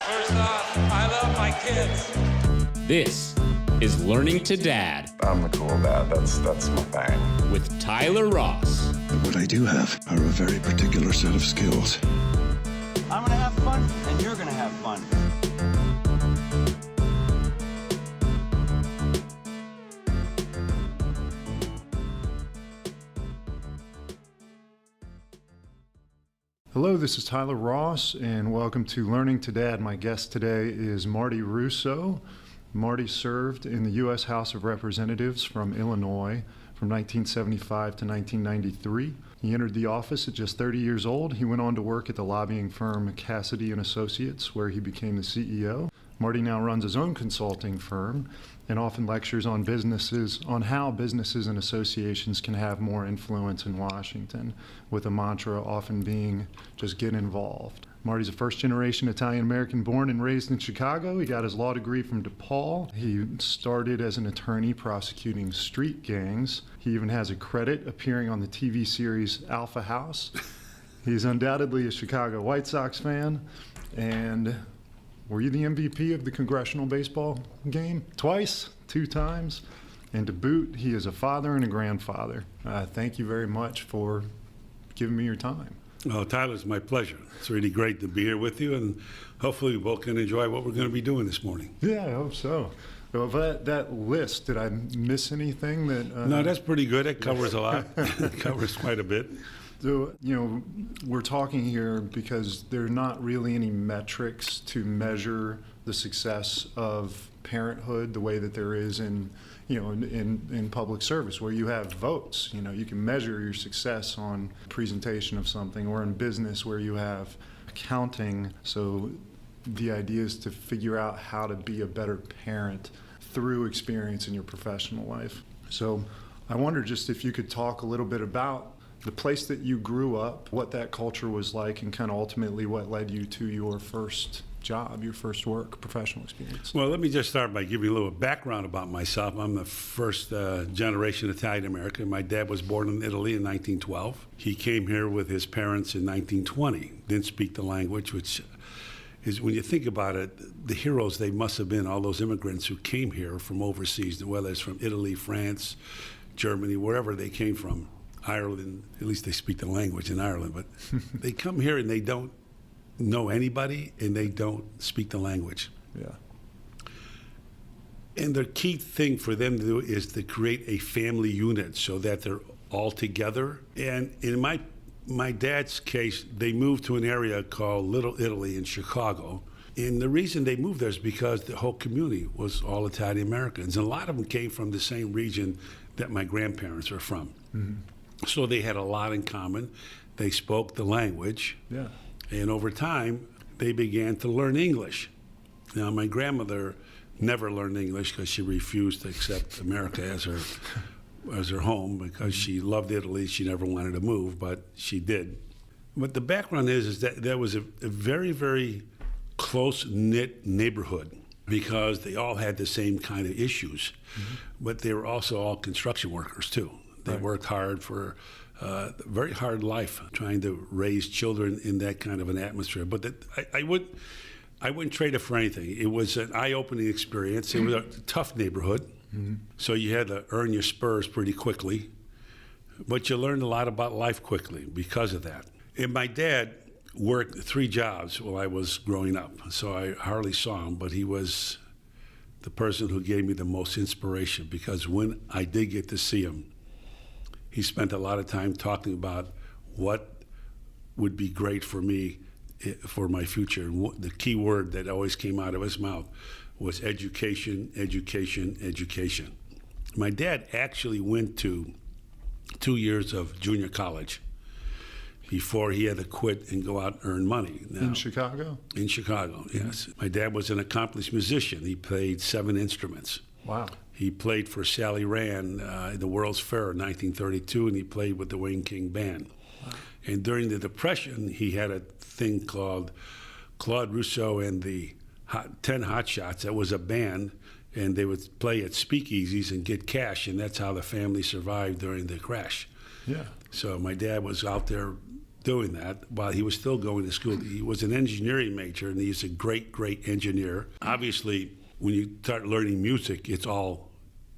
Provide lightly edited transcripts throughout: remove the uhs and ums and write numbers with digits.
First off, I love my kids. This is Learning to Dad I'm the cool dad. That's my thing. with Tyler Ross. What I do have are a very particular set of skills. I'm gonna have fun, and you're gonna have fun. Hello, this is Tyler Ross, and welcome to Learning to Dad. My guest today is Marty Russo. Marty served in the U.S. House of Representatives from Illinois from 1975 to 1993. He entered the office at just 30 years old. He went on to work at the lobbying firm Cassidy & Associates, where he became the CEO. Marty now runs his own consulting firm and often lectures on how businesses and associations can have more influence in Washington, with a mantra often being just get involved. Marty's a first-generation Italian-American born and raised in Chicago. He got his law degree from DePaul. He started as an attorney prosecuting street gangs. He even has a credit appearing on the TV series Alpha House. He's undoubtedly a Chicago White Sox fan. And were you the MVP of the Congressional baseball game? Twice? 2 times? And to boot, he is a father and a grandfather. Thank you very much for giving me your time. Oh, Tyler, it's my pleasure. It's really great to be here with you, and hopefully we both can enjoy what we're going to be doing this morning. Yeah, I hope so. Well, that list, did I miss anything that... No, that's pretty good. It covers a lot. It covers quite a bit. So, we're talking here because there are not really any metrics to measure the success of parenthood the way that there is in public service, where you have votes. You can measure your success on presentation of something, or in business where you have accounting. So the idea is to figure out how to be a better parent through experience in your professional life. So I wonder just if you could talk a little bit about the place that you grew up, what that culture was like, and kind of ultimately what led you to your first job, your first work, professional experience. Well, let me just start by giving you a little background about myself. I'm the first generation Italian-American. My dad was born in Italy in 1912. He came here with his parents in 1920. Didn't speak the language, which is, when you think about it, the heroes they must have been, all those immigrants who came here from overseas, whether it's from Italy, France, Germany, wherever they came from. Ireland, at least they speak the language in Ireland, but they come here and they don't know anybody and they don't speak the language. Yeah. And the key thing for them to do is to create a family unit so that they're all together. And in my dad's case, they moved to an area called Little Italy in Chicago. And the reason they moved there is because the whole community was all Italian Americans. And a lot of them came from the same region that my grandparents are from. Mm-hmm. So they had a lot in common. They spoke the language. Yeah. And over time, they began to learn English. Now, my grandmother never learned English because she refused to accept America as her home, because she loved Italy. She never wanted to move, but she did. But the background is that there was a very, very close-knit neighborhood, because they all had the same kind of issues. Mm-hmm. But they were also all construction workers, too. They worked hard for a very hard life, trying to raise children in that kind of an atmosphere. But I wouldn't trade it for anything. It was an eye-opening experience. It was a tough neighborhood, so you had to earn your spurs pretty quickly. But you learned a lot about life quickly because of that. And my dad worked 3 jobs while I was growing up, so I hardly saw him, but he was the person who gave me the most inspiration, because when I did get to see him, he spent a lot of time talking about what would be great for me for my future. And the key word that always came out of his mouth was education, education, education. My dad actually went to 2 years of junior college before he had to quit and go out and earn money. Now, in Chicago? In Chicago, yes. My dad was an accomplished musician. He played 7 instruments. Wow. He played for Sally Rand at the World's Fair in 1932, and he played with the Wayne King Band. Wow. And during the Depression, he had a thing called Claude Russo and the 10 Hot Shots. That was a band, and they would play at speakeasies and get cash, and that's how the family survived during the crash. Yeah. So my dad was out there doing that while he was still going to school. He was an engineering major, and he's a great, great engineer. Obviously, when you start learning music, it's all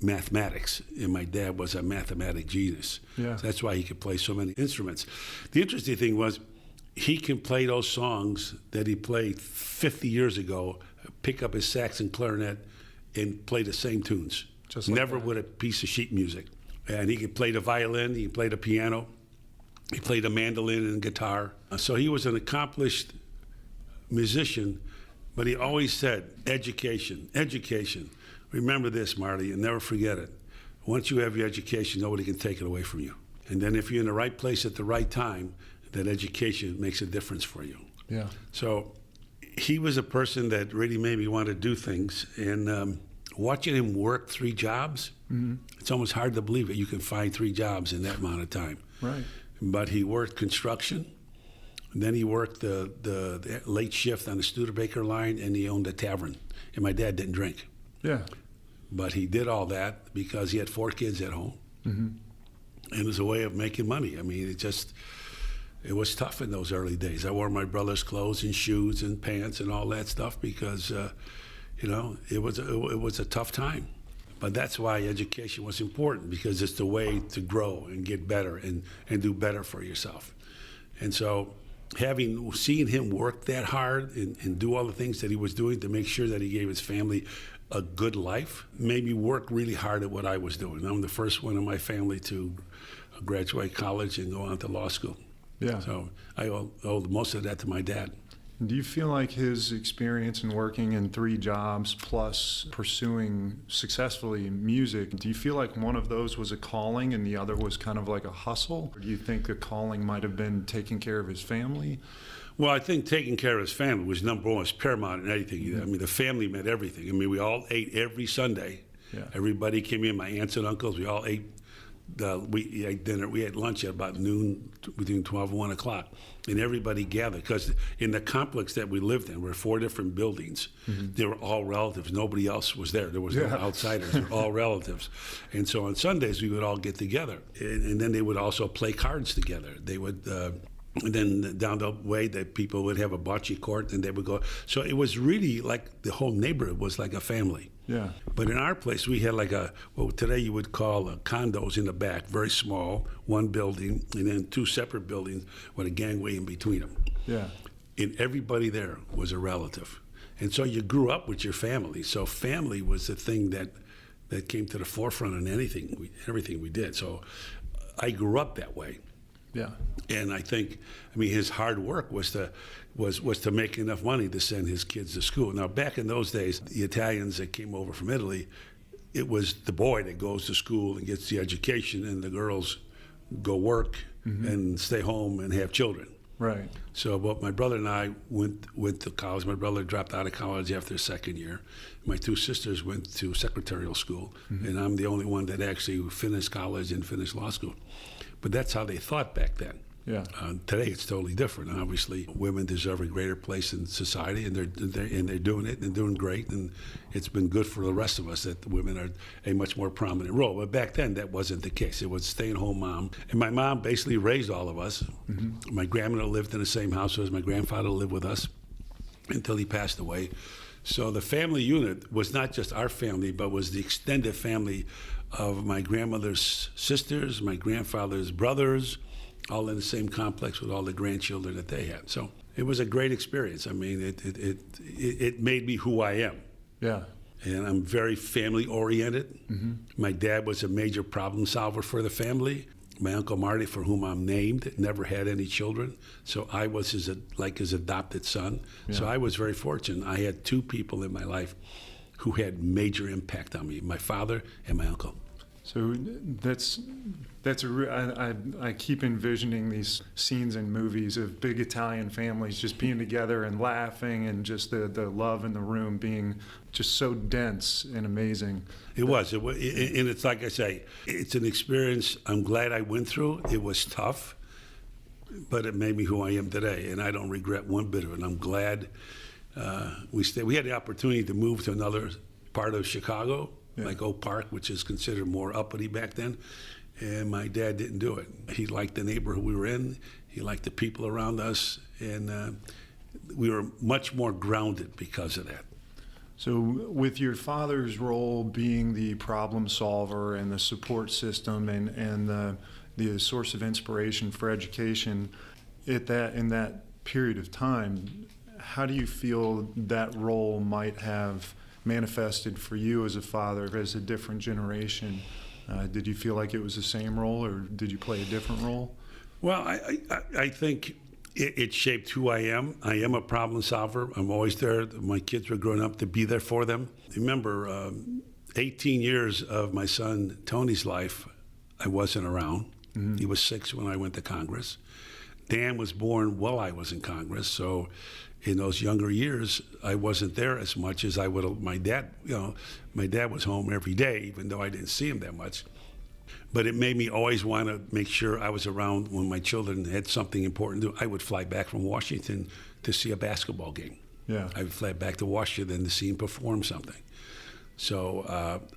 mathematics, and my dad was a mathematic genius. Yeah. So that's why he could play so many instruments. The interesting thing was he can play those songs that he played 50 years ago, pick up his sax and clarinet, and play the same tunes. Just like Never that. with a piece of sheet music. And he could play the violin, he could play the piano, he played the mandolin and guitar. So he was an accomplished musician, but he always said, education, education. Remember this, Marty, and never forget it. Once you have your education, nobody can take it away from you. And then if you're in the right place at the right time, that education makes a difference for you. Yeah. So he was a person that really made me want to do things. And watching him work 3 jobs, it's almost hard to believe that you can find 3 jobs in that amount of time. Right. But he worked construction, and then he worked the late shift on the Studebaker line, and he owned a tavern. And my dad didn't drink. Yeah. But he did all that because he had 4 kids at home. And it was a way of making money. I mean, it was tough in those early days. I wore my brother's clothes and shoes and pants and all that stuff because, it was a tough time. But that's why education was important, because it's the way to grow and get better and do better for yourself. And so seeing him work that hard and do all the things that he was doing to make sure that he gave his family a good life made me work really hard at what I was doing. I'm the first one in my family to graduate college and go on to law school. Yeah. So I owe most of that to my dad. Do you feel like his experience in working in 3 jobs plus pursuing successfully music, do you feel like one of those was a calling and the other was kind of like a hustle? Or do you think the calling might have been taking care of his family? Well, I think taking care of his family was number one, was paramount in anything. I mean, the family meant everything. I mean, we all ate every Sunday. Yeah. Everybody came in, my aunts and uncles, we all ate. We ate dinner. We had lunch at about noon, between 12 and 1 o'clock, and everybody gathered because in the complex that we lived in, there were 4 different buildings. They were all relatives. Nobody else was there. There was no outsiders. They were all relatives, and so on Sundays we would all get together, and then they would also play cards together. They would. And then down the way, that people would have a bocce court, and they would go. So it was really like the whole neighborhood was like a family. Yeah. But in our place, we had like what today you would call condos in the back, very small, 1 building, and then 2 separate buildings with a gangway in between them. Yeah. And everybody there was a relative. And so you grew up with your family. So family was the thing that came to the forefront in everything we did. So I grew up that way. Yeah. And I think, his hard work was to make enough money to send his kids to school. Now, back in those days, the Italians that came over from Italy, it was the boy that goes to school and gets the education, and the girls go work and stay home and have children. Right. So, but my brother and I went to college. My brother dropped out of college after his 2nd year. My 2 sisters went to secretarial school, and I'm the only one that actually finished college and finished law school. But that's how they thought back then. Yeah. Today it's totally different. Obviously, women deserve a greater place in society, and they're doing it and doing great. And it's been good for the rest of us that women are a much more prominent role. But back then that wasn't the case. It was stay-at-home mom, and my mom basically raised all of us. My grandmother lived in the same house as my grandfather lived with us until he passed away. So the family unit was not just our family, but was the extended family of my grandmother's sisters, my grandfather's brothers, all in the same complex with all the grandchildren that they had. So it was a great experience. It made me who I am. Yeah. And I'm very family oriented. My dad was a major problem solver for the family. My Uncle Marty, for whom I'm named, never had any children. So I was his adopted son. Yeah. So I was very fortunate. I had 2 people in my life who had major impact on me, my father and my uncle. So I keep envisioning these scenes in movies of big Italian families just being together and laughing, and just the love in the room being just so dense and amazing. It was, and it's like I say, it's an experience I'm glad I went through. It was tough, but it made me who I am today, and I don't regret one bit of it. I'm glad we had the opportunity to move to another part of Chicago, like Oak Park, which is considered more uppity back then, and my dad didn't do it. He liked the neighborhood we were in. He liked the people around us, and we were much more grounded because of that. So with your father's role being the problem solver and the support system and the source of inspiration for education in that period of time, how do you feel that role might have manifested for you as a father, as a different generation? Did you feel like it was the same role, or did you play a different role? Well, I think it shaped who I am. I am a problem solver. I'm always there. My kids were growing up to be there for them. Remember, 18 years of my son Tony's life, I wasn't around. Mm-hmm. He was 6 when I went to Congress. Dan was born while I was in Congress, so in those younger years, I wasn't there as much as I would have. My dad, my dad was home every day, even though I didn't see him that much. But it made me always want to make sure I was around when my children had something important to do. I would fly back from Washington to see a basketball game. Yeah. I would fly back to Washington to see him perform something. So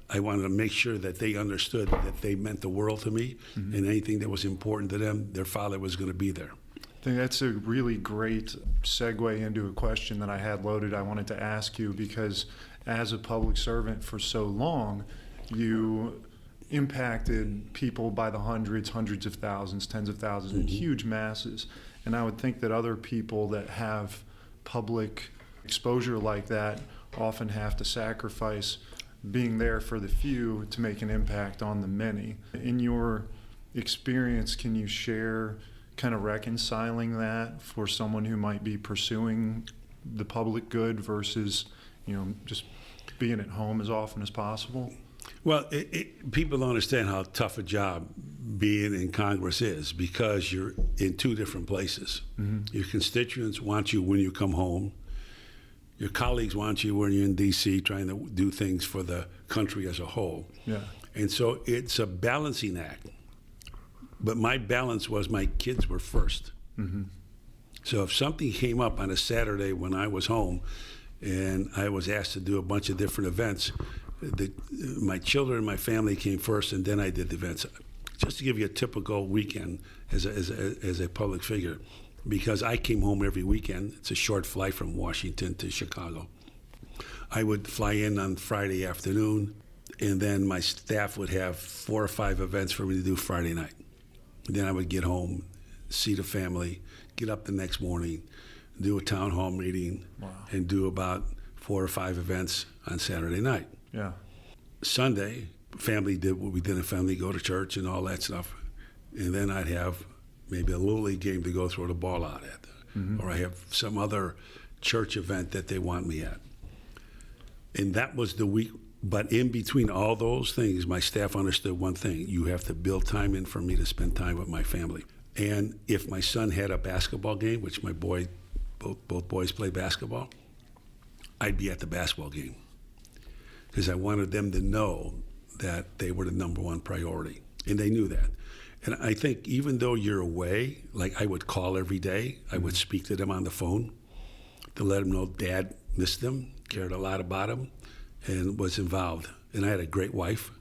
I wanted to make sure that they understood that they meant the world to me, mm-hmm. and anything that was important to them, their father was going to be there. I think that's a really great segue into a question that I had loaded. I wanted to ask you, because as a public servant for so long, you impacted people by the hundreds of thousands, tens of thousands, mm-hmm. in huge masses. And I would think that other people that have public exposure like that often have to sacrifice being there for the few to make an impact on the many. In your experience, can you share kind of reconciling that for someone who might be pursuing the public good versus, just being at home as often as possible? Well, people don't understand how tough a job being in Congress is, because you're in 2 different places. Mm-hmm. Your constituents want you when you come home. Your colleagues want you when you're in D.C. trying to do things for the country as a whole. Yeah. And so it's a balancing act. But my balance was my kids were first. Mm-hmm. So if something came up on a Saturday when I was home and I was asked to do a bunch of different events, my children and my family came first, and then I did the events. Just to give you a typical weekend as a public figure, because I came home every weekend. It's a short flight from Washington to Chicago. I would fly in on Friday afternoon, and then my staff would have 4 or 5 events for me to do Friday night. And then I would get home, see the family, get up the next morning, do a town hall meeting, wow. and do about 4 or 5 events on Saturday night. Yeah. Sunday, family did what we did in family, go to church and all that stuff. And then I'd have maybe a Little League game to go throw the ball out at. Mm-hmm. Or I have some other church event that they want me at. And that was the week. But in between all those things, my staff understood one thing: you have to build time in for me to spend time with my family. And if my son had a basketball game, which both boys play basketball, I'd be at the basketball game, because I wanted them to know that they were the number one priority. And they knew that. And I think even though you're away, like I would call every day, I would speak to them on the phone to let them know Dad missed them, cared a lot about them, and was involved. And I had a great wife.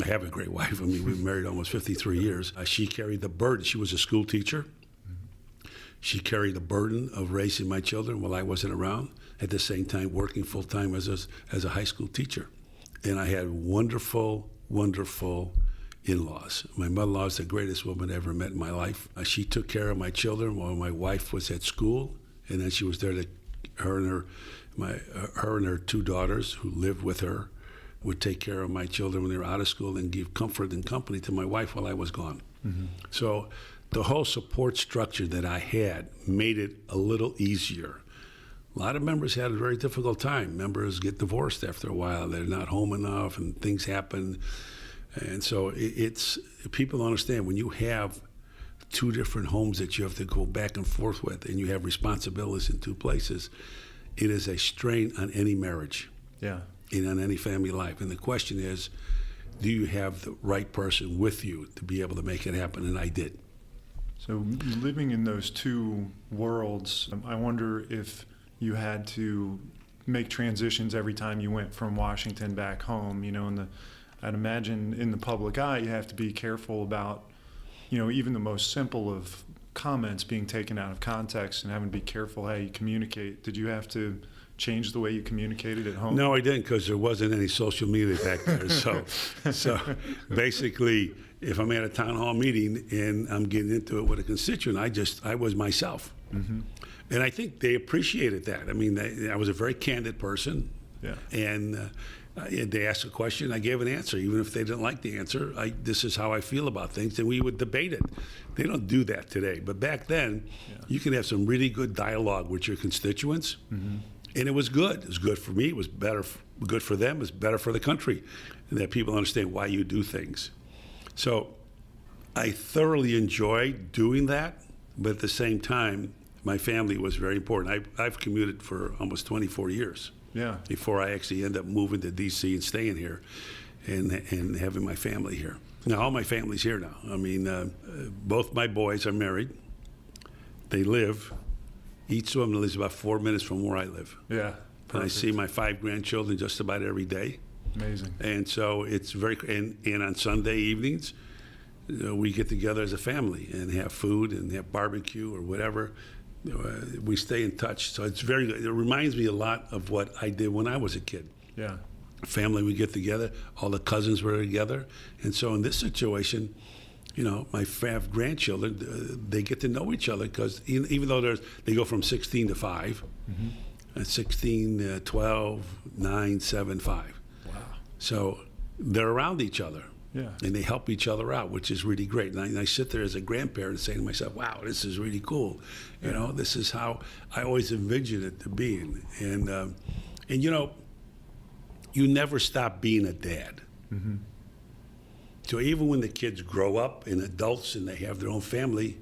I have a great wife. I mean, we've been married almost 53 years. She carried the burden. She was a school teacher. She carried the burden of raising my children while I wasn't around, at the same time working full-time as a high school teacher. And I had wonderful, wonderful in-laws. My mother-in-law is the greatest woman I ever met in my life. She took care of my children while my wife was at school, and then she was there to, her and her 2 daughters who lived with her would take care of my children when they were out of school and give comfort and company to my wife while I was gone. Mm-hmm. So the whole support structure that I had made it a little easier. A lot of members had a very difficult time. Members get divorced after a while. They're not home enough, and things happen. And so it's people understand when you have 2 different homes that you have to go back and forth with, and you have responsibilities in 2 places, it is a strain on any marriage. Yeah. And on any family life. And the question is, do you have the right person with you to be able to make it happen? And I did. So living in those 2 worlds, I wonder if you had to make transitions every time you went from Washington back home. I'd imagine in the public eye, you have to be careful about, even the most simple of comments being taken out of context and having to be careful how you communicate. Did you have to change the way you communicated at home? No, I didn't, because there wasn't any social media back there. So basically, if I'm at a town hall meeting and I'm getting into it with a constituent, I was myself. Mm-hmm. And I think they appreciated that. I mean, I was a very candid person. Yeah. And they asked a question, I gave an answer, even if they didn't like the answer. This is how I feel about things, and we would debate it. They don't do that today. But back then, you can have some really good dialogue with your constituents. Mm-hmm. And it was good. It was good for me. It was good for them. It was better for the country, and that people understand why you do things. So I thoroughly enjoyed doing that, but at the same time, my family was very important. I've commuted for almost 24 years. Yeah. Before I actually end up moving to D.C. and staying here, and having my family here. Now all my family's here now. I mean, both my boys are married. They live. Each of them lives about 4 minutes from where I live. Yeah. And I see my 5 grandchildren just about every day. Amazing. And so it's very, and on Sunday evenings, we get together as a family and have food and have barbecue or whatever. We stay in touch. So it's very good. It reminds me a lot of what I did when I was a kid. Yeah. Family would get together, all the cousins were together. And so in this situation, my 5 grandchildren, they get to know each other, because even though they go from 16 to 5, mm-hmm. 16, 12, 9, 7, 5. Wow. So they're around each other. Yeah. And they help each other out, which is really great. And I sit there as a grandparent and say to myself, wow, this is really cool. This is how I always envisioned it to be. And you never stop being a dad. Mm-hmm. So even when the kids grow up and adults and they have their own family,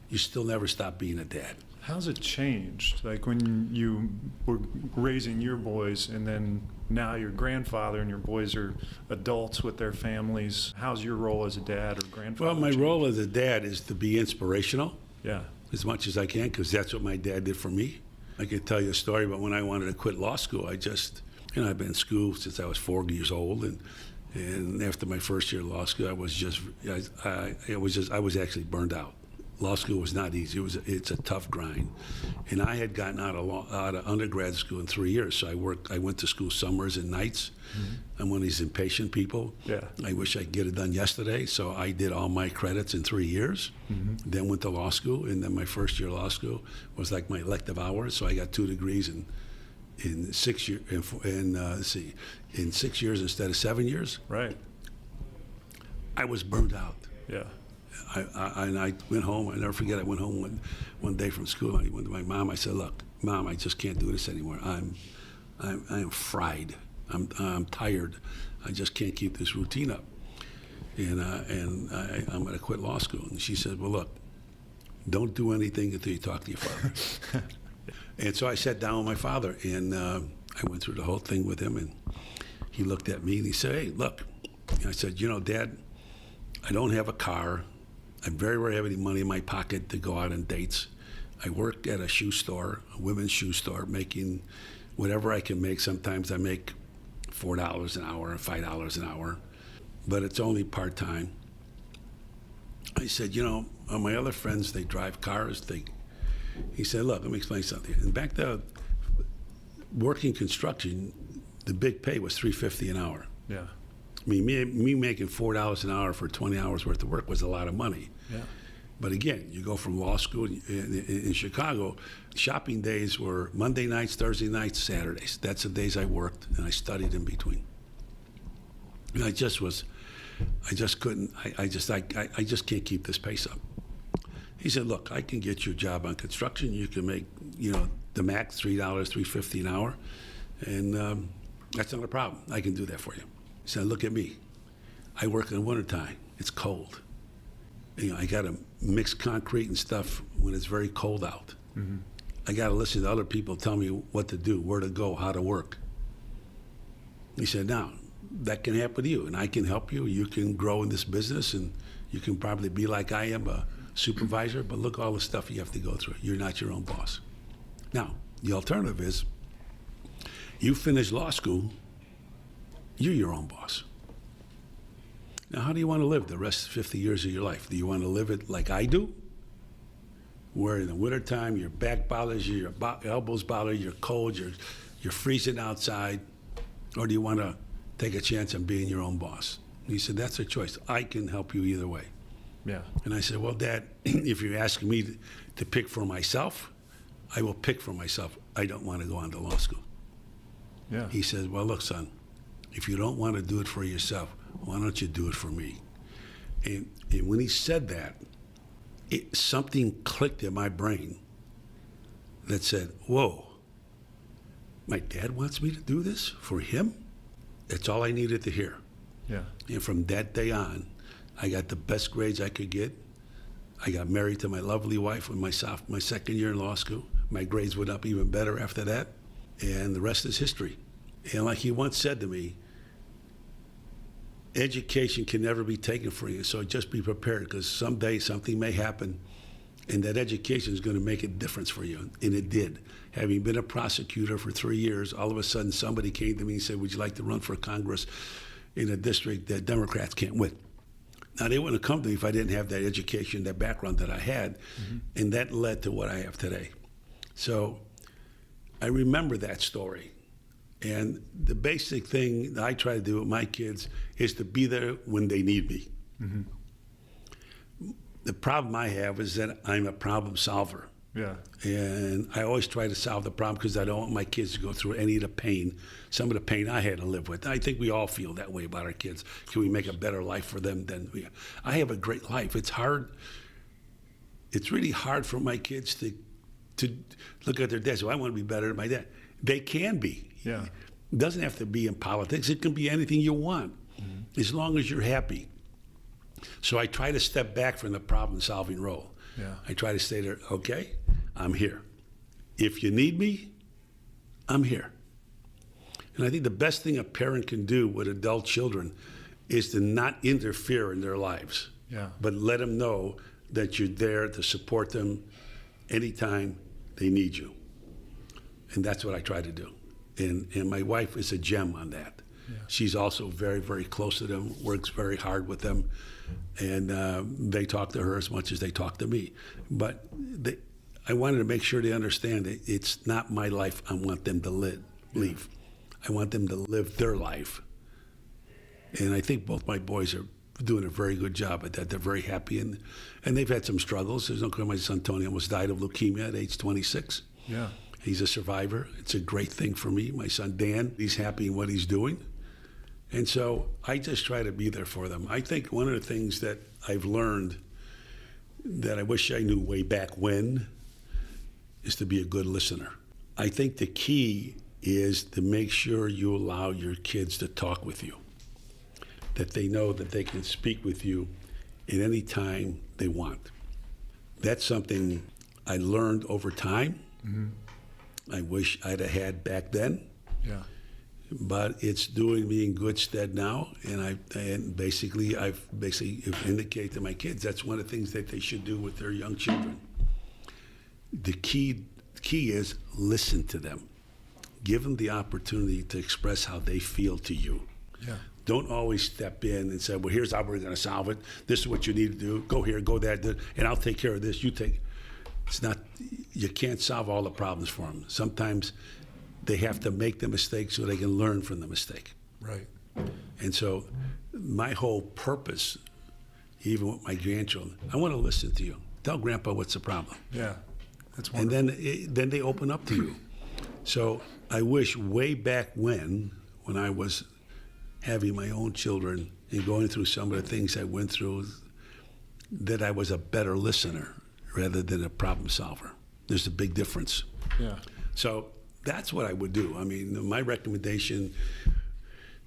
you still never stop being a dad. How's it changed? Like when you were raising your boys and then now your grandfather and your boys are adults with their families. How's your role as a dad or grandfather? Well, my changed? role as a dad is to be inspirational. Yeah. As much as I can, because that's what my dad did for me. I could tell you a story about when I wanted to quit law school. I've been in school since I was 4 years old, and after my first year of law school, I was actually burned out. Law school was not easy. It's a tough grind, and I had gotten out of undergrad school in 3 years. So I went to school summers and nights. Mm-hmm. I'm one of these impatient people. Yeah. I wish I could get it done yesterday. So I did all my credits in 3 years. Mm-hmm. Then went to law school, and then my first year of law school was like my elective hours. So I got 2 degrees in 6 years. In 6 years instead of 7 years. Right. I was burned out. Yeah. I went home. I never forget. I went home one day from school. I went to my mom. I said, "Look, Mom, I just can't do this anymore. I am fried. I'm tired. I just can't keep this routine up, and I'm going to quit law school." And she said, "Well, look, don't do anything until you talk to your father." And so I sat down with my father, and I went through the whole thing with him. And he looked at me and he said, "Hey, look." And I said, "Dad, I don't have a car. I very rarely have any money in my pocket to go out on dates. I work at a shoe store, a women's shoe store, making whatever I can make. Sometimes I make $4 an hour, $5 an hour, but it's only part-time." I said, my other friends, they drive cars. He said, "Look, let me explain something." And back then, working construction, the big pay was $3.50 an hour. Yeah. I mean, me making $4 an hour for 20 hours worth of work was a lot of money. Yeah. But again, you go from law school in Chicago, shopping days were Monday nights, Thursday nights, Saturdays. That's the days I worked, and I studied in between. And I just can't keep this pace up. He said, "Look, I can get you a job on construction. You can make, the max $3, $3.50 an hour, and that's not a problem. I can do that for you." He said, "Look at me. I work in the wintertime. It's cold. I got to mix concrete and stuff when it's very cold out. Mm-hmm. I got to listen to other people tell me what to do, where to go, how to work." He said, "Now, that can happen to you, and I can help you. You can grow in this business, and you can probably be like I am, a supervisor, but look all the stuff you have to go through. You're not your own boss. Now, the alternative is you finish law school, you're your own boss. Now, how do you want to live the rest 50 years of your life? Do you want to live it like I do, where in the wintertime your back bothers you, your elbows bother you, you're cold, you're freezing outside, or do you want to take a chance on being your own boss? And he said, that's a choice. I can help you either way. Yeah. And I said, well, Dad, if you're asking me to pick for myself, I will pick for myself. I don't want to go on to law school. Yeah. He says, well, look, son, if you don't want to do it for yourself, why don't you do it for me? And when he said that, something clicked in my brain that said, whoa, my dad wants me to do this for him? That's all I needed to hear. Yeah. And from that day on, I got the best grades I could get. I got married to my lovely wife in my second year in law school. My grades went up even better after that, and the rest is history. And like he once said to me, education can never be taken from you, so just be prepared, because someday something may happen, and that education is going to make a difference for you. And it did. Having been a prosecutor for 3 years, all of a sudden somebody came to me and said, would you like to run for Congress in a district that Democrats can't win? Now, they wouldn't have come to me if I didn't have that education, that background that I had, and that led to what I have today. So I remember that story. And the basic thing that I try to do with my kids is to be there when they need me. The problem I have is that I'm a problem solver. Yeah. And I always try to solve the problem because I don't want my kids to go through any of the pain, some of the pain I had to live with. I think we all feel that way about our kids. Can we make a better life for them than we? I have a great life. It's hard. It's really hard for my kids to look at their dad. So I want to be better than my dad. They can be. Yeah. It doesn't have to be in politics. It can be anything you want, as long as you're happy. So I try to step back from the problem-solving role. Yeah. I try to stay there, okay, I'm here. If you need me, I'm here. And I think the best thing a parent can do with adult children is to not interfere in their lives, but let them know that you're there to support them anytime they need you. And that's what I try to do. And my wife is a gem on that. Yeah. She's also very, very close to them, works very hard with them, and they talk to her as much as they talk to me. But I wanted to make sure they understand that it's not my life I want them to live. I want them to live their life. And I think both my boys are doing a very good job at that. They're very happy, and they've had some struggles. There's no question. My son Tony almost died of leukemia at age 26. Yeah. He's a survivor. It's a great thing for me. My son Dan, he's happy in what he's doing. And so I just try to be there for them. I think one of the things that I've learned that I wish I knew way back when is to be a good listener. I think the key is to make sure you allow your kids to talk with you, that they know that they can speak with you at any time they want. That's something I learned over time. I wish I'd have had back then. Yeah. But it's doing me in good stead now, and I've basically indicate to my kids that's one of the things that they should do with their young children. The key is listen to them. Give them the opportunity to express how they feel to you. Yeah. Don't always step in and say, well, here's how we're going to solve it. This is what you need to do. Go here, go there, and I'll take care of this. You take. It's not. You can't solve all the problems for them. Sometimes they have to make the mistake so they can learn from the mistake. Right. And so my whole purpose, even with my grandchildren, I want to listen to you. Tell Grandpa what's the problem. Yeah. That's wonderful. And then they open up to you. So I wish way back when I was having my own children and going through some of the things I went through, that I was a better listener rather than a problem solver. There's a big difference. Yeah. So that's what I would do. I mean, my recommendation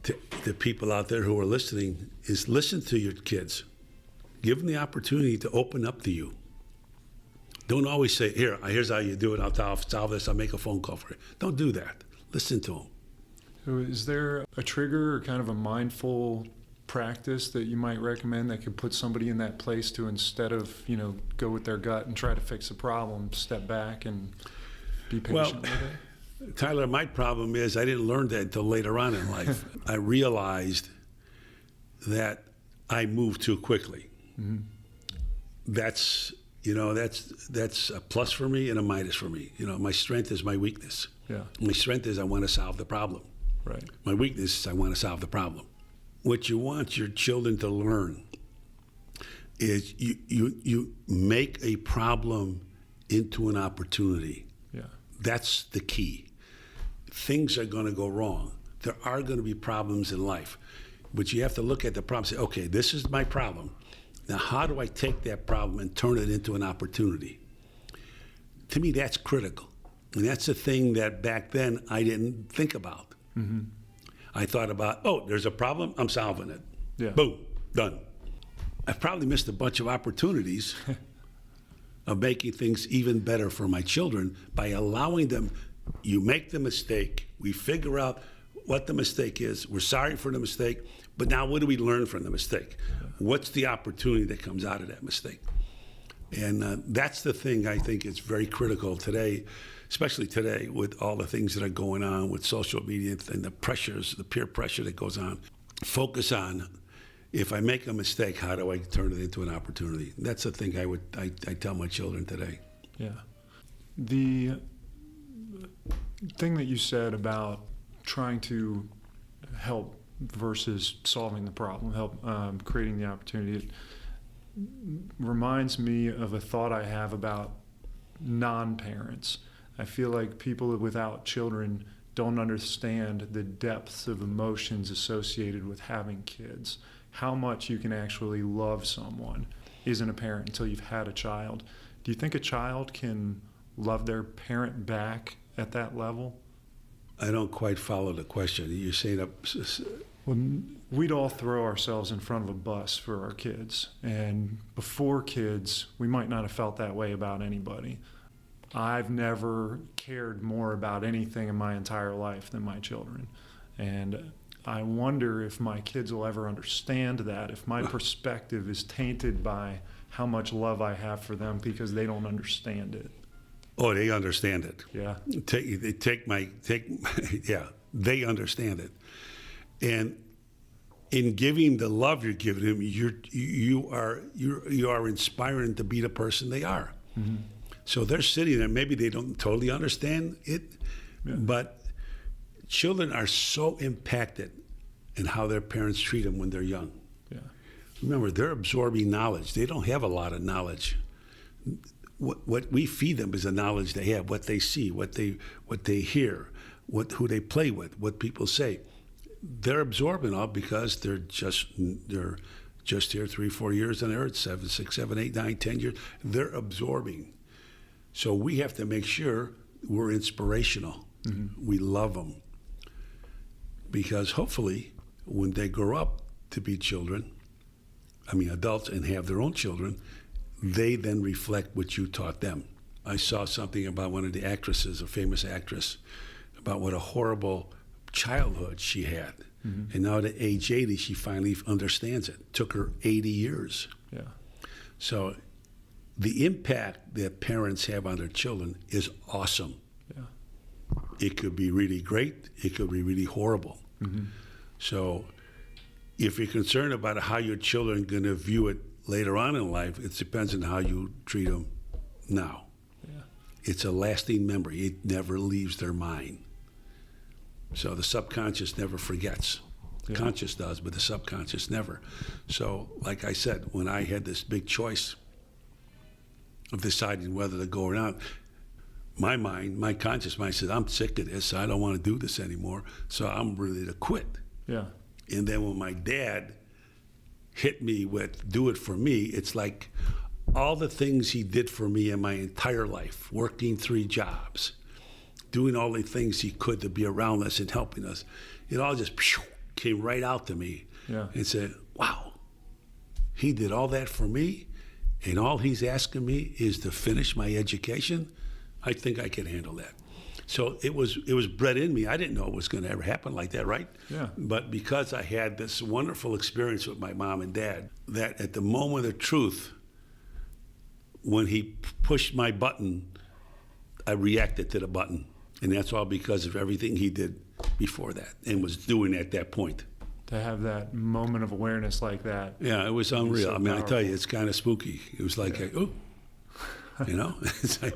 to people out there who are listening is listen to your kids. Give them the opportunity to open up to you. Don't always say, here's how you do it. I'll solve this. I'll make a phone call for it. Don't do that. Listen to them. So is there a trigger or kind of a mindful practice that you might recommend that could put somebody in that place to, instead of, go with their gut and try to fix a problem, step back and be patient with it? Tyler, my problem is I didn't learn that until later on in life. I realized that I moved too quickly. Mm-hmm. That's you know, that's a plus for me and a minus for me. You know, my strength is my weakness. Yeah. My strength is I want to solve the problem. Right. My weakness is I want to solve the problem. What you want your children to learn is you make a problem into an opportunity. Yeah. That's the key. Things are going to go wrong. There are going to be problems in life, but you have to look at the problem and say, okay, this is my problem. Now, how do I take that problem and turn it into an opportunity? To me, that's critical. And that's the thing that back then I didn't think about. Mm-hmm. I thought about, oh, there's a problem, I'm solving it. Yeah. Boom, done. I probably missed a bunch of opportunities of making things even better for my children by allowing them, you make the mistake, we figure out what the mistake is, we're sorry for the mistake, but now what do we learn from the mistake? What's the opportunity that comes out of that mistake? And that's the thing I think is very critical today, especially today with all the things that are going on with social media and the pressures, the peer pressure that goes on. Focus on, if I make a mistake, how do I turn it into an opportunity? That's the thing I tell my children today. Yeah. The thing that you said about trying to help versus solving the problem, help creating the opportunity, it reminds me of a thought I have about non-parents. I feel like people without children don't understand the depths of emotions associated with having kids. How much you can actually love someone isn't apparent until you've had a child. Do you think a child can love their parent back at that level? I don't quite follow the question. You're saying Well, we'd all throw ourselves in front of a bus for our kids. And before kids, we might not have felt that way about anybody. I've never cared more about anything in my entire life than my children. And I wonder if my kids will ever understand that, if my perspective is tainted by how much love I have for them because they don't understand it. Oh, they understand it. Yeah. Yeah, they understand it. And in giving the love you're giving them, you are inspiring them to be the person they are. Mm-hmm. So they're sitting there. Maybe they don't totally understand it, but children are so impacted in how their parents treat them when they're young. Yeah. Remember, they're absorbing knowledge. They don't have a lot of knowledge. What we feed them is the knowledge they have, what they see, what they hear, who they play with, what people say. They're absorbing all because they're just here 3-4 years on earth, 7, 6, 7, 8, 9, 10 years. They're absorbing. So we have to make sure we're inspirational. Mm-hmm. We love them. Because hopefully when they grow up to be adults and have their own children, they then reflect what you taught them. I saw something about one of the actresses, a famous actress, about what a horrible childhood she had. Mm-hmm. And now at age 80, she finally understands it. It took her 80 years. Yeah. So the impact that parents have on their children is awesome. Yeah. It could be really great. It could be really horrible. Mm-hmm. So if you're concerned about how your children are going to view it later on in life, it depends on how you treat them now. Yeah. It's a lasting memory. It never leaves their mind. So the subconscious never forgets. The conscious does, but the subconscious never. So like I said, when I had this big choice of deciding whether to go or not, my conscious mind said, I'm sick of this. I don't want to do this anymore. So I'm ready to quit. Yeah. And then when my dad hit me with do it for me, it's like all the things he did for me in my entire life, working 3 jobs, doing all the things he could to be around us and helping us, it all just came right out to me. Yeah. And said, wow, he did all that for me, and all he's asking me is to finish my education. I think I can handle that. So it was bred in me. I didn't know it was going to ever happen like that, right? Yeah. But because I had this wonderful experience with my mom and dad, that at the moment of truth, when he pushed my button, I reacted to the button. And that's all because of everything he did before that and was doing at that point. To have that moment of awareness like that. Yeah, it was unreal. So I mean, powerful. I tell you, it's kind of spooky. It was like, oh, You know, it's like,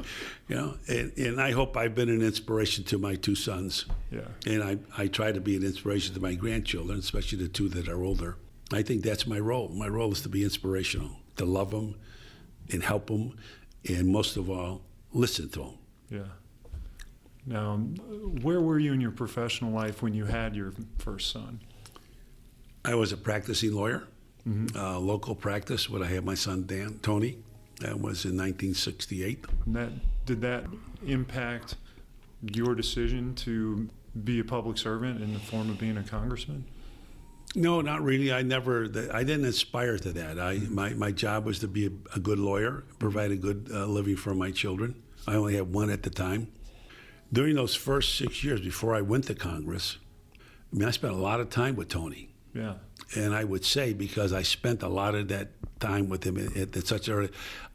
you know, and I hope I've been an inspiration to my two sons. Yeah. And I try to be an inspiration to my grandchildren, especially the two that are older. I think that's my role. My role is to be inspirational, to love them and help them, and most of all, listen to them. Yeah. Now, where were you in your professional life when you had your first son? I was a practicing lawyer, local practice, when I had my son, Tony. That was in 1968. And did that impact your decision to be a public servant in the form of being a congressman? No, not really. I didn't aspire to that. My job was to be a good lawyer, provide a good living for my children. I only had one at the time. During those first 6 years before I went to Congress, I mean, I spent a lot of time with Tony. Yeah. And I would say, because I spent a lot of that time with him at such early,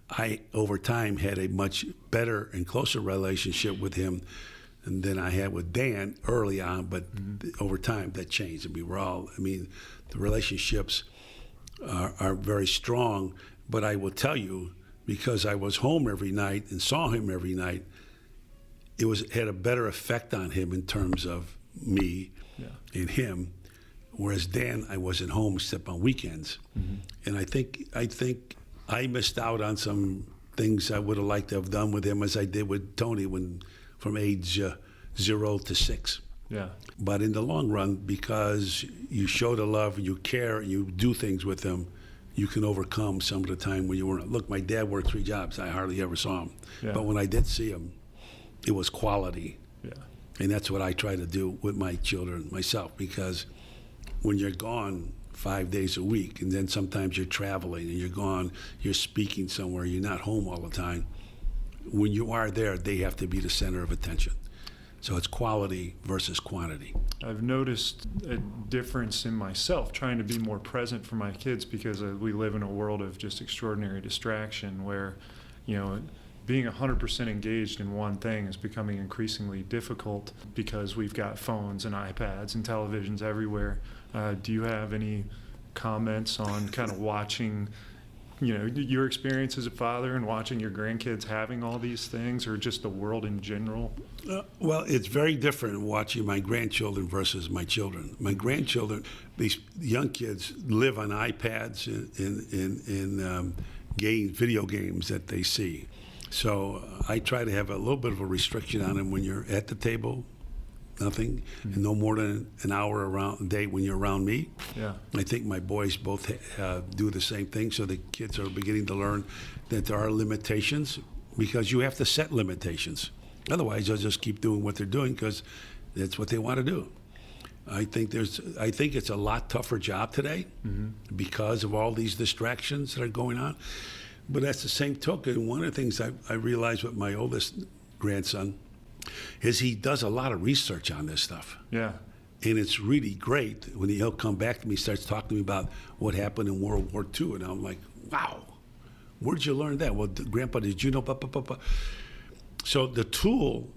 I, over time, had a much better and closer relationship with him than I had with Dan early on, but over time that changed. And the relationships are very strong, but I will tell you, because I was home every night and saw him every night, had a better effect on him in terms of me and him, whereas Dan, I wasn't home except on weekends. And I think I missed out on some things I would have liked to have done with him as I did with Tony from age 0 to 6. Yeah. But in the long run, because you show the love, you care, you do things with them, you can overcome some of the time when you weren't. Look, my dad worked 3 jobs. I hardly ever saw him. Yeah. But when I did see him, it was quality. Yeah. And that's what I try to do with my children, myself, because when you're gone 5 days a week, and then sometimes you're traveling and you're gone, you're speaking somewhere, you're not home all the time. When you are there, they have to be the center of attention. So it's quality versus quantity. I've noticed a difference in myself trying to be more present for my kids, because we live in a world of just extraordinary distraction where, being 100% engaged in one thing is becoming increasingly difficult because we've got phones and iPads and televisions everywhere. Do you have any comments on kind of watching, your experience as a father and watching your grandkids having all these things, or just the world in general? Well, it's very different watching my grandchildren versus my children. My grandchildren, these young kids, live on iPads and video games that they see. So I try to have a little bit of a restriction on them when you're at the table, nothing, and no more than an hour around a day when you're around me. Yeah. I think my boys both do the same thing, so the kids are beginning to learn that there are limitations, because you have to set limitations. Otherwise, they'll just keep doing what they're doing because that's what they want to do. I think it's a lot tougher job today because of all these distractions that are going on. But that's the same token. One of the things I realized with my oldest grandson is he does a lot of research on this stuff. Yeah. And it's really great when he'll come back to me, starts talking to me about what happened in World War II. And I'm like, wow, where'd you learn that? Well, Grandpa, did you know? Blah, blah, blah, blah. So the tool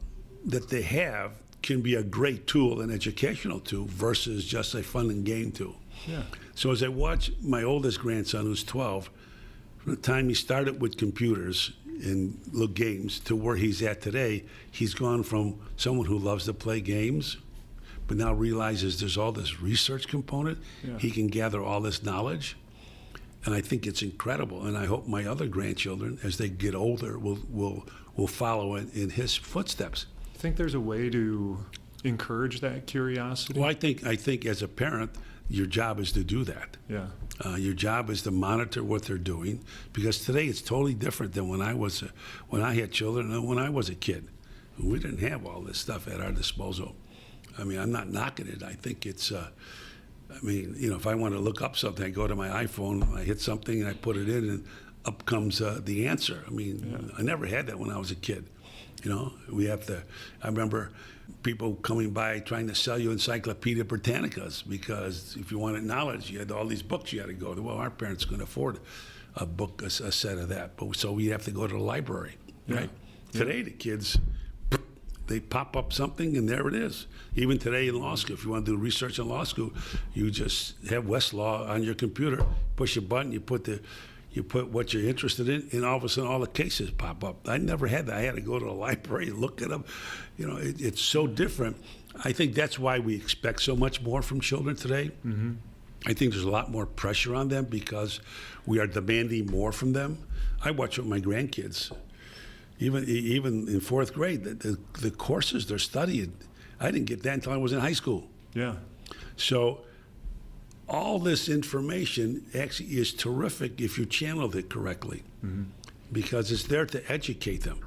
that they have can be a great tool, an educational tool, versus just a fun and game tool. Yeah. So as I watch my oldest grandson, who's 12, from the time he started with computers and little games to where he's at today, he's gone from someone who loves to play games, but now realizes there's all this research component. Yeah. He can gather all this knowledge, and I think it's incredible. And I hope my other grandchildren, as they get older, will follow in his footsteps. I think there's a way to encourage that curiosity. Well, I think as a parent, your job is to do that. Yeah. Your job is to monitor what they're doing, because today it's totally different than when I had children and when I was a kid. We didn't have all this stuff at our disposal. I mean, I'm not knocking it. I think it's, if I want to look up something, I go to my iPhone, I hit something and I put it in, and up comes the answer. I mean, I never had that when I was a kid. I remember people coming by trying to sell you Encyclopedia Britannicas, because if you wanted knowledge, you had all these books you had to go to. Well, our parents couldn't afford a set of that, so we have to go to the library, right? Yeah. Today, the kids, they pop up something and there it is. Even today in law school, if you want to do research in law school, you just have Westlaw on your computer, push a button, you put You put what you're interested in, and all of a sudden all the cases pop up. I never had that. I had to go to the library and look at them. You know, it's so different. I think that's why we expect so much more from children today. Mm-hmm. I think there's a lot more pressure on them because we are demanding more from them. I watch with my grandkids, even in fourth grade, the courses they're studying. I didn't get that until I was in high school. Yeah. So all this information actually is terrific if you channeled it correctly, mm-hmm. because it's there to educate them.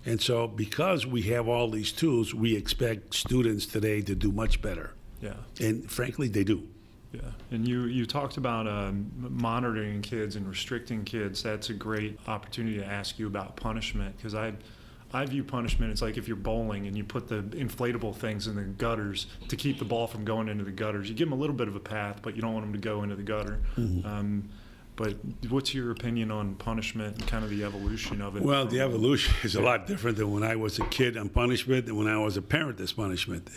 And so because we have all these tools, we expect students today to do much better. Yeah. And frankly, they do. Yeah, and you talked about monitoring kids and restricting kids. That's a great opportunity to ask you about punishment, because I view punishment, it's like if you're bowling and you put the inflatable things in the gutters to keep the ball from going into the gutters. You give them a little bit of a path, but you don't want them to go into the gutter. Mm-hmm. But what's your opinion on punishment and kind of the evolution of it? Well, the evolution is a lot different than when I was a kid on punishment and when I was a parent as punishment.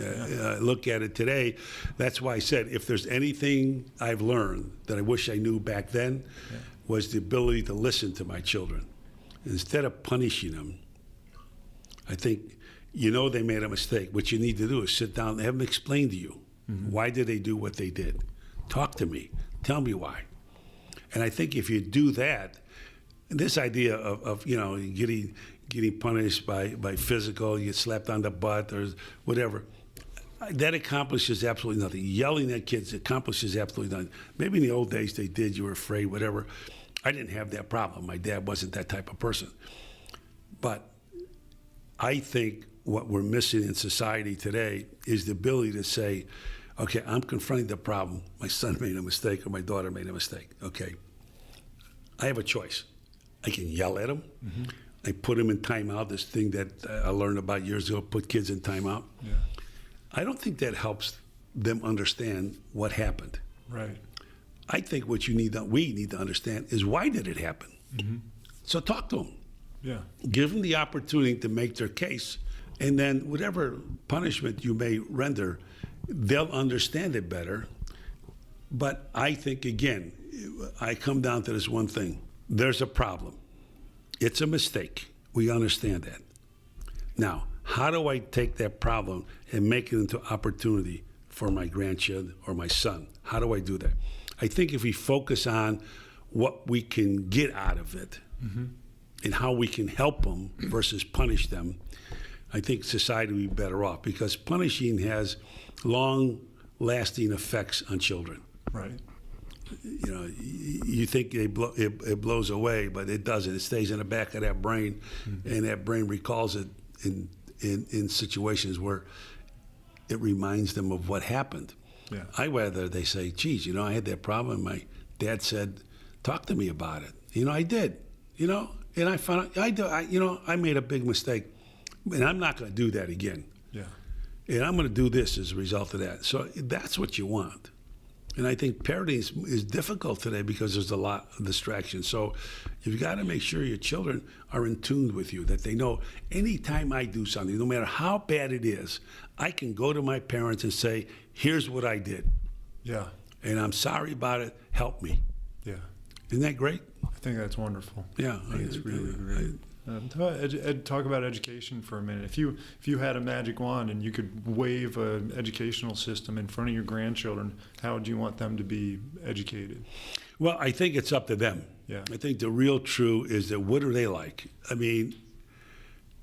Look at it today. That's why I said if there's anything I've learned that I wish I knew back then, was the ability to listen to my children. Instead of punishing them, I think they made a mistake. What you need to do is sit down and have them explain to you, mm-hmm. why did they do what they did? Talk to me. Tell me why. And I think if you do that, this idea of getting punished by physical, you get slapped on the butt or whatever, that accomplishes absolutely nothing. Yelling at kids accomplishes absolutely nothing. Maybe in the old days they did, you were afraid, whatever. I didn't have that problem. My dad wasn't that type of person. But I think what we're missing in society today is the ability to say, okay, I'm confronting the problem. My son made a mistake or my daughter made a mistake. Okay, I have a choice. I can yell at them. Mm-hmm. I put them in timeout, this thing that I learned about years ago, put kids in timeout. Yeah. I don't think that helps them understand what happened. Right. I think what we need to understand is why did it happen? Mm-hmm. So talk to them. Yeah. Give them the opportunity to make their case, and then whatever punishment you may render, they'll understand it better. But I think, again, I come down to this one thing. There's a problem. It's a mistake. We understand that. Now, how do I take that problem and make it into opportunity for my grandchild or my son? How do I do that? I think if we focus on what we can get out of it, mm-hmm. and how we can help them versus punish them, I think society would be better off, because punishing has long-lasting effects on children. Right. You think it blows away, but it doesn't. It stays in the back of that brain, mm-hmm. and that brain recalls it in situations where it reminds them of what happened. Yeah. I rather they say, geez, I had that problem. My dad said, talk to me about it. I did, and I found out, I made a big mistake, and I'm not going to do that again. Yeah. And I'm going to do this as a result of that. So that's what you want. And I think parenting is difficult today because there's a lot of distraction. So you've got to make sure your children are in tune with you, that they know anytime I do something, no matter how bad it is, I can go to my parents and say, here's what I did. Yeah. And I'm sorry about it. Help me. Yeah. Isn't that great? I think that's wonderful. Yeah. I think it's really great. Talk about education for a minute. If you had a magic wand and you could wave an educational system in front of your grandchildren, how would you want them to be educated? Well, I think it's up to them. Yeah. I think the real true is that what do they like? I mean,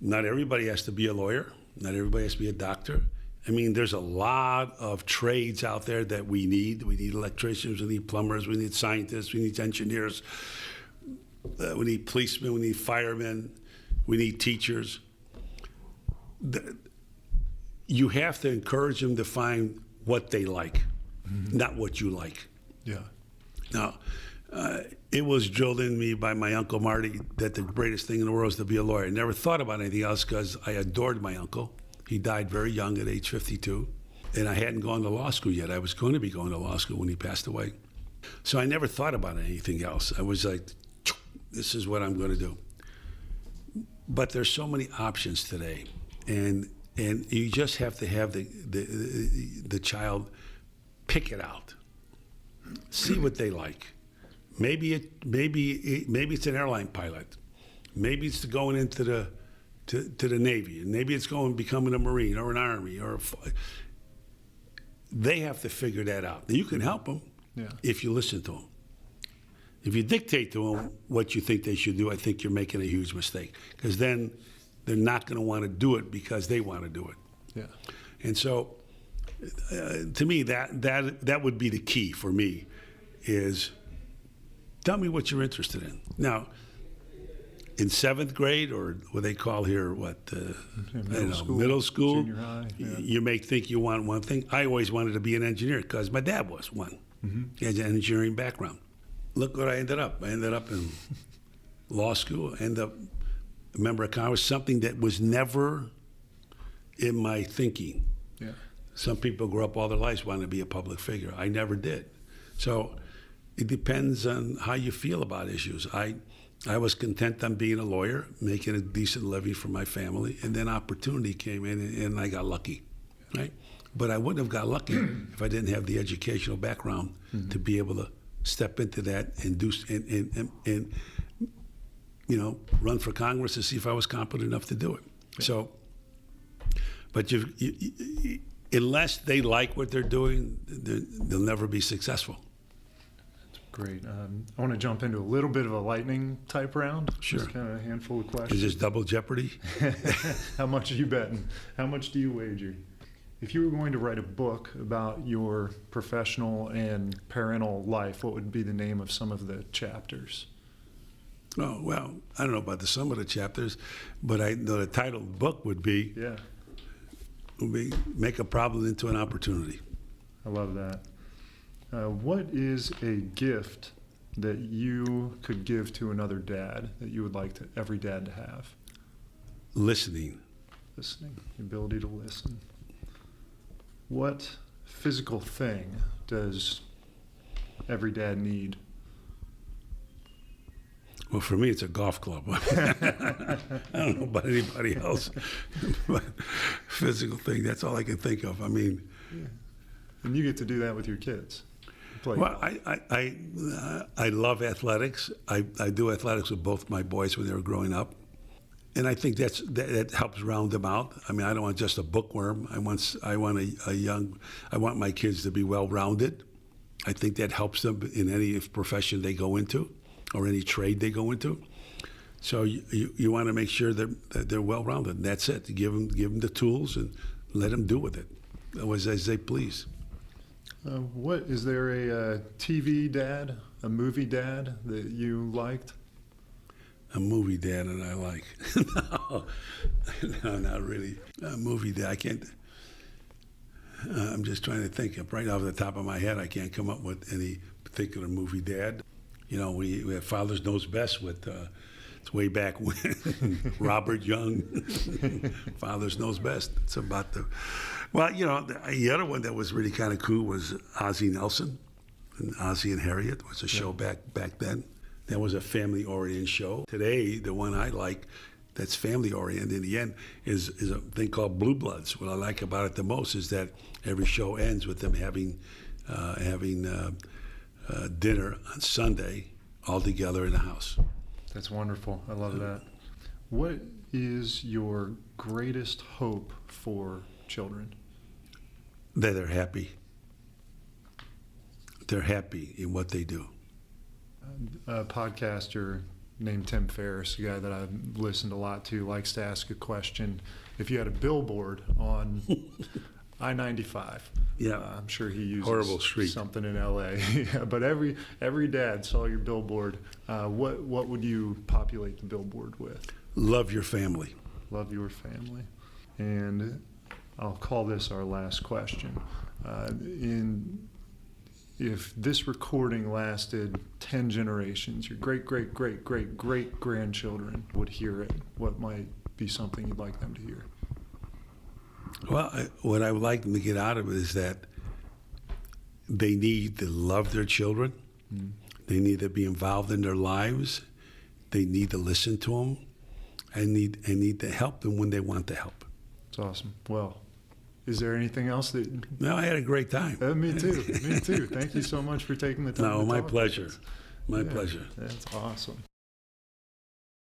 not everybody has to be a lawyer. Not everybody has to be a doctor. I mean, there's a lot of trades out there that we need. We need electricians, we need plumbers, we need scientists, we need engineers. We need policemen, we need firemen, we need teachers. You have to encourage them to find what they like, mm-hmm. not what you like. Yeah. Now, it was drilled in me by my Uncle Marty that the greatest thing in the world is to be a lawyer. I never thought about anything else because I adored my uncle. He died very young at age 52, and I hadn't gone to law school yet. I was going to be going to law school when he passed away. So I never thought about anything else. I was like, this is what I'm going to do. But there's so many options today, and you just have to have the child pick it out, see what they like, Maybe it's an airline pilot. Maybe it's going into the Navy, and maybe it's going becoming a Marine or an Army they have to figure that out. You can help them if you listen to them. If you dictate to them what you think they should do, I think you're making a huge mistake, because then they're not going to want to do it because they want to do it. Yeah. And so, to me, that would be the key for me, is tell me what you're interested in. Now, in 7th grade, or what they call here, middle school, junior high, you may think you want one thing. I always wanted to be an engineer because my dad was one. He has an engineering background. Look what I ended up. I ended up in law school, ended up a member of Congress, something that was never in my thinking. Yeah. Some people grow up all their lives wanting to be a public figure. I never did. So it depends on how you feel about issues. I was content on being a lawyer, making a decent living for my family, and then opportunity came in, and I got lucky, right? But I wouldn't have got lucky if I didn't have the educational background to be able to step into that and do and run for Congress to see if I was competent enough to do it. Yeah. So, but unless they like what they're doing, they'll never be successful. Great. I want to jump into a little bit of a lightning type round. Sure. Just kind of a handful of questions. Is this double jeopardy? How much are you betting? How much do you wager? If you were going to write a book about your professional and parental life, what would be the name of some of the chapters? Oh, well, I don't know about some of the chapters, but I know the title of the book would be Make a Problem into an Opportunity. I love that. What is a gift that you could give to another dad that you would like every dad to have? Listening. Listening, the ability to listen. What physical thing does every dad need? Well, for me, it's a golf club. I don't know about anybody else, but physical thing, that's all I can think of. I mean... Yeah. And you get to do that with your kids. Well, I love athletics. I do athletics with both my boys when they were growing up, and I think that helps round them out. I mean, I don't want just a bookworm. I want my kids to be well-rounded. I think that helps them in any profession they go into, or any trade they go into. So you want to make sure that they're well-rounded. And that's it. Give them the tools and let them do with it, as they please. What is there a TV dad, a movie dad that you liked? A movie dad that I like? No, not really. A movie dad, I can't. I'm just trying to think. Right off the top of my head, I can't come up with any particular movie dad. You know, we had Father Knows Best with. It's way back when Robert Young, Father Knows Best. It's about the. Well, you know, the other one that was really kind of cool was Ozzie Nelson, and Ozzie and Harriet was a show back then. That was a family-oriented show. Today, the one I like that's family-oriented in the end is a thing called Blue Bloods. What I like about it the most is that every show ends with them having dinner on Sunday all together in the house. That's wonderful. I love that. What is your greatest hope for children? That they're happy. They're happy in what they do. A podcaster named Tim Ferriss, a guy that I've listened a lot to, likes to ask a question. If you had a billboard on I-95, I'm sure he uses horrible street. Something in LA. Yeah, but every dad saw your billboard. What would you populate the billboard with? Love your family. Love your family. And I'll call this our last question. If this recording lasted 10 generations, your great-great-great-great-great-grandchildren would hear it, what might be something you'd like them to hear? Well, what I would like them to get out of it is that they need to love their children. Mm. They need to be involved in their lives. They need to listen to them, and need to help them when they want to help. That's awesome. Well, is there anything else that... No, I had a great time. Me too. Me too. Thank you so much for taking the time. No, my pleasure. My pleasure. That's awesome.